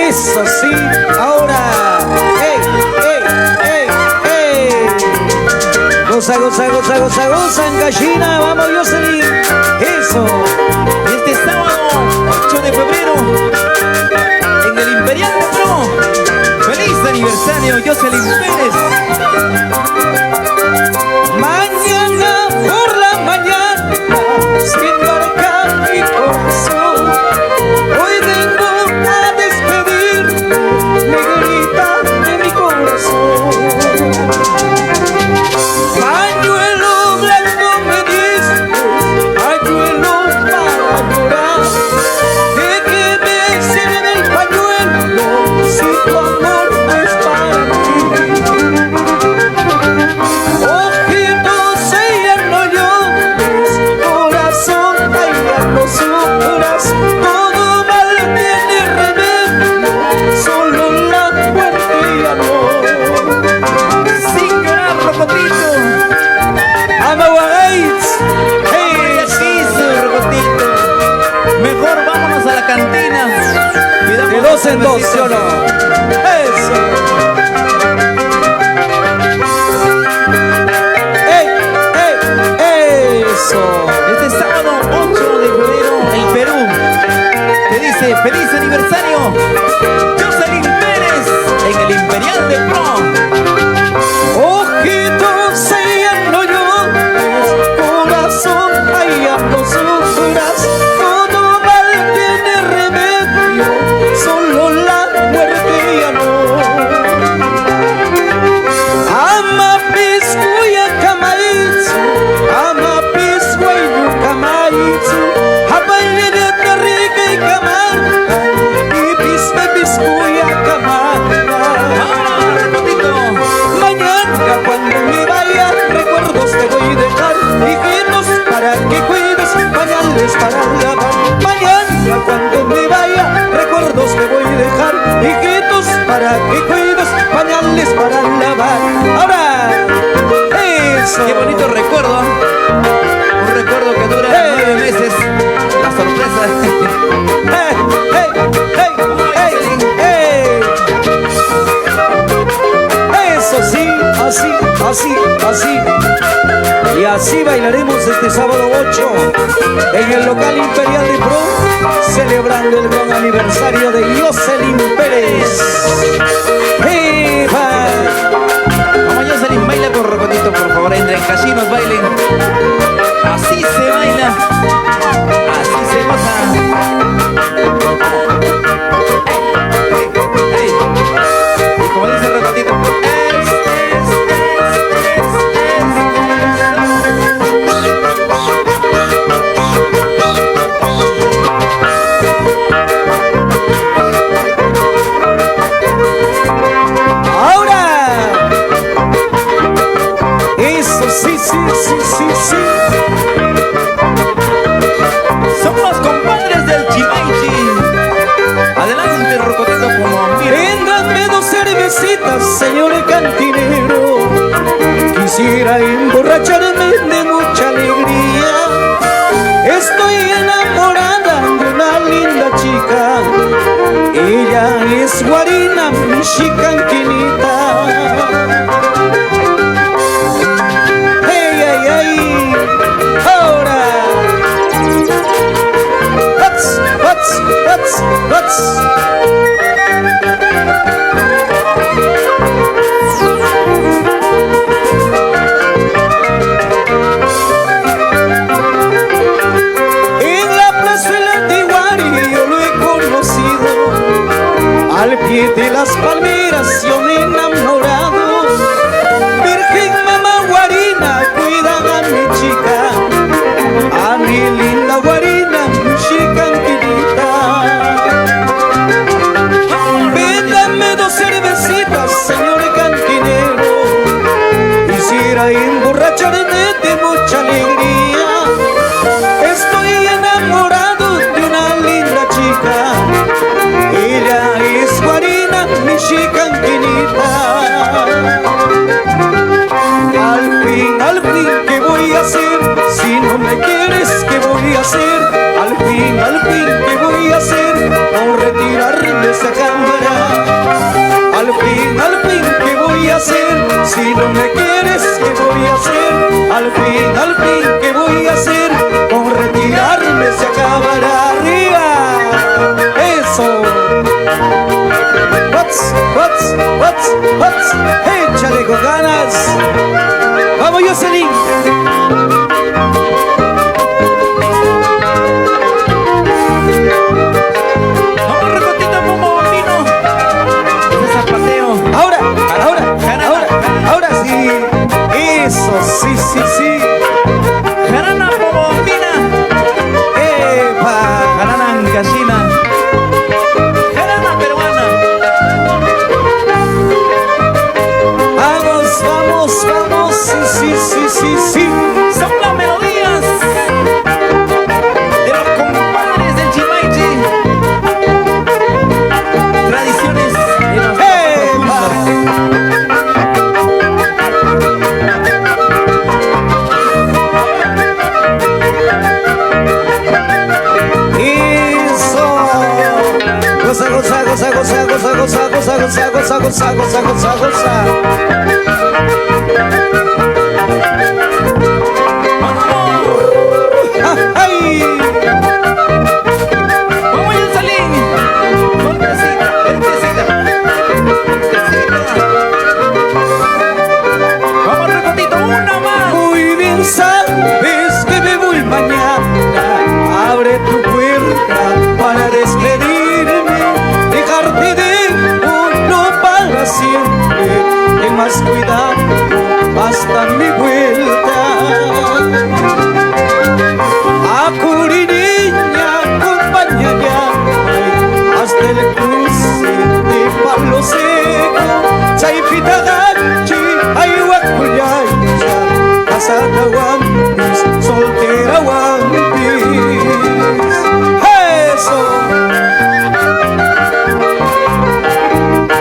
Eso sí, ahora. ¡Ey, ey, ey, ey! Goza, goza, goza, goza, goza en gallina. Vamos, Jocelyn. Eso. Este sábado 8 de febrero en el Imperial de Pro. ¡Feliz aniversario, Jocelyn Pérez! Mañana por la mañana se embarca mi corazón. Hoy vengo a despedir, negrita de mi corazón. Pañuelo blanco me diste, pañuelo para llorar. ¿De qué me sirve el pañuelo si tu amor no es para mí? Ojitos, ella no llores, corazón, ella no sufras. Todo mal tiene remedio, solo la muerte y amor. Sin llorar, Rocotito. Amaguaits, ¡Hey, eso, Rocotito! Mejor vámonos a la cantina. Cuidamos de dos en dos, ¿sí o no? Eso. ¡Ey, ey, eso! Este sábado 8 de febrero en Perú te dice feliz aniversario Jocelyn Pérez en el Imperial de Pro. Ojitos, ella no llores, corazón, ella no sufras. Todo mal tiene remedio, solo la muerte y amor. Ama piscuya kamaitsu, ama piscuya kamaitsu. Habayene tarike y kamanta, y pisme piscuya kamanta. Mañana cuando me vaya, recuerdos te voy a dejar, hijitos para que cuides, pañales para lavar. Mañana cuando me vaya, recuerdos te voy a dejar, hijitos para que cuides, pañales para lavar. Ahora, eso. Qué bonito recuerdo. Un recuerdo que dura 9 meses. La sorpresa. ¡Hey, hey, hey, hey, hey! Eso sí, así, así, así. Y así bailaremos este sábado 8 en el local Imperial de Pro, celebrando el gran aniversario de Jocelyn Pérez. ¡Viva! Como Jocelyn, baila con Rocotito, por favor. Entren, casinos, bailen. Así se baila. Así se goza. Ey. Y como dice Rocotito, Ahora, eso sí, sí, sí, sí, sí. somos compadres del Chimaichi. Adelante, Rocotito, como mira. Vénganme 2 cervecitas, señor cantinero. Quisiera emborracharme de mucha alegría. Estoy enamorada de una linda chica. Ella es Guarina, mi chicanquinita. ¡Hey, hey, hey! ¡Ahora! ¡Hats, hats, hats, hats! En la plazuela de Guari yo lo he conocido. Al pie de las palmeras yo me he enamorado. Virgen mamá Guarina, cuida a mi chica, a mi linda Guarina, mi chicanquinita. Véndame 2 cervecitas, señor cantinero. Quisiera emborracharme de mucha alegría. Estoy enamorado de una linda chica. Ella es Guarina, mi chicanquinita. Al fin, ¿qué voy a hacer? Si no me quieres, ¿qué voy a hacer? Al fin, ¿qué voy a hacer? no me quieres, ¿qué voy a hacer? Al fin, ¿qué voy a hacer? Con retirarme se acabará. Arriba, eso. What's, échale con ganas. Vamos, Jocelyn. Vamos, Rocotito, como bambino. Ese zapateo. Ahora sí. Eso, sí. Jarana como bambina. Epa. Jarana ancashina. Jarana peruana. Vamos, sí. Son las melodías de los compadres del Chimaichi. Tradiciones de los Goza. ¡Ay! Vamos, Jocelyn. Ventecita. Vamos, Rocotito, una más. Muy bien sabes que me voy mañana. Abre tu puerta para despedirme, dejarte de uno para siempre. Ten más cuidado hasta mi vuelta. Acuri niña, acompáñame hasta el cruce de Palo Seco. Chaipita gachi, ayuacuyaya, casada guampis, soltera guampis. Eso.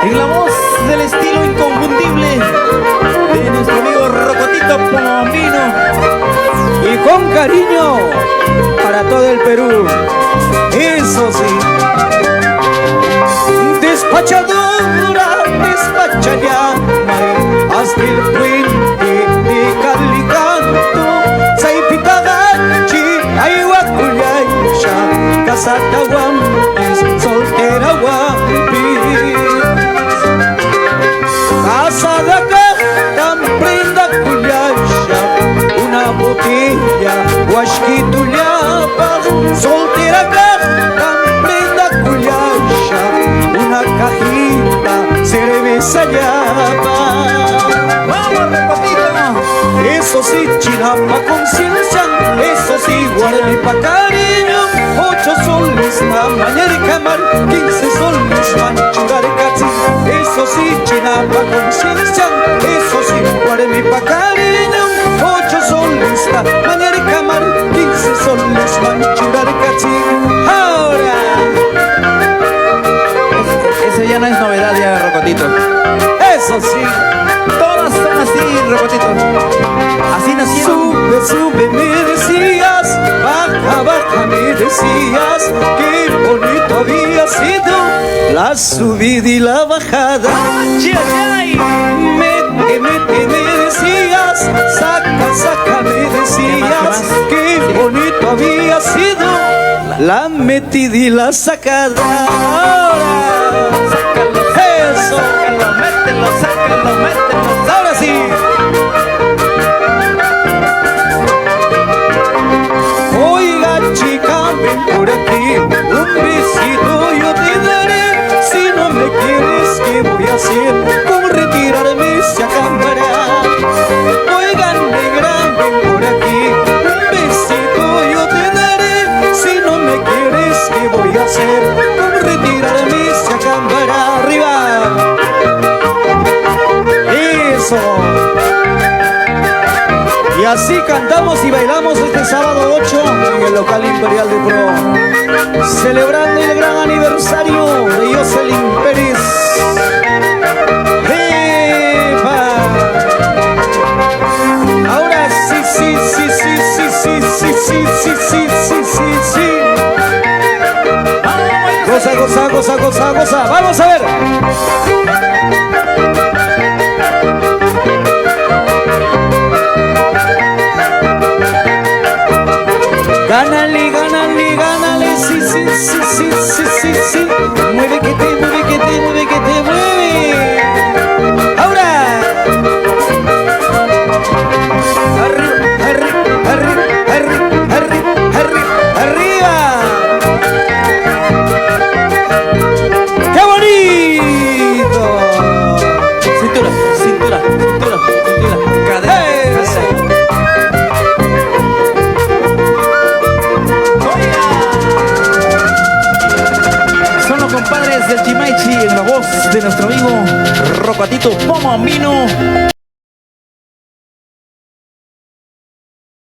En la voz del estilo inconfundible de nuestro amigo Rocotito Pomambino. Y con cariño para todo el Perú. Eso sí. Despachadora, despacha ya, hasta el puente de Calicanto. Saipita gachi, ayuacuyaya, casada guampis, soltera guampis. Casada tan prenda cuyaya, una botella, huasquito llapas, soltera tan prenda cuyaya, una cajita, cerveza llapa. ¡Vamos, Rocotito! Eso sí, chinapa conciencia, eso sí, guarde pa' cariño. 8 soles la mañana y camar, 15 soles manchugar casi. Eso sí, chinapa conciencia, eso sí, guarde pa' cariño. 8 soles la mañana y camar, 15 soles manchugar casi. Ahora, Eso ya no es novedad ya, Rocotito. eso sí. Todas son así, Rocotito. Así nacieron. Sube, me decías, baja, me decías, qué bonito había sido la subida y la bajada. ¡Ay, ay, ay! Mete, me decías, saca, me decías, qué bonito había sido la metida y la sacada. Ahora, eso, Sácalo, mételo. ahora sí. Oiga chica, ven por aquí, un besito yo te daré. Si no me quieres, ¿qué voy a hacer? Con retirarme se acabará. Oiga negra, ven por aquí, un besito yo te daré. Si no me quieres, ¿qué voy a hacer? Con retirarme se acabará. Arriba. Eso. Y así cantamos y bailamos este sábado 8 en el local Imperial de Pro, celebrando el gran aniversario de Jocelyn Pérez. ¡Epa! Ahora sí. Goza. Vamos a ver. de nuestro amigo Rocatito Pomamino.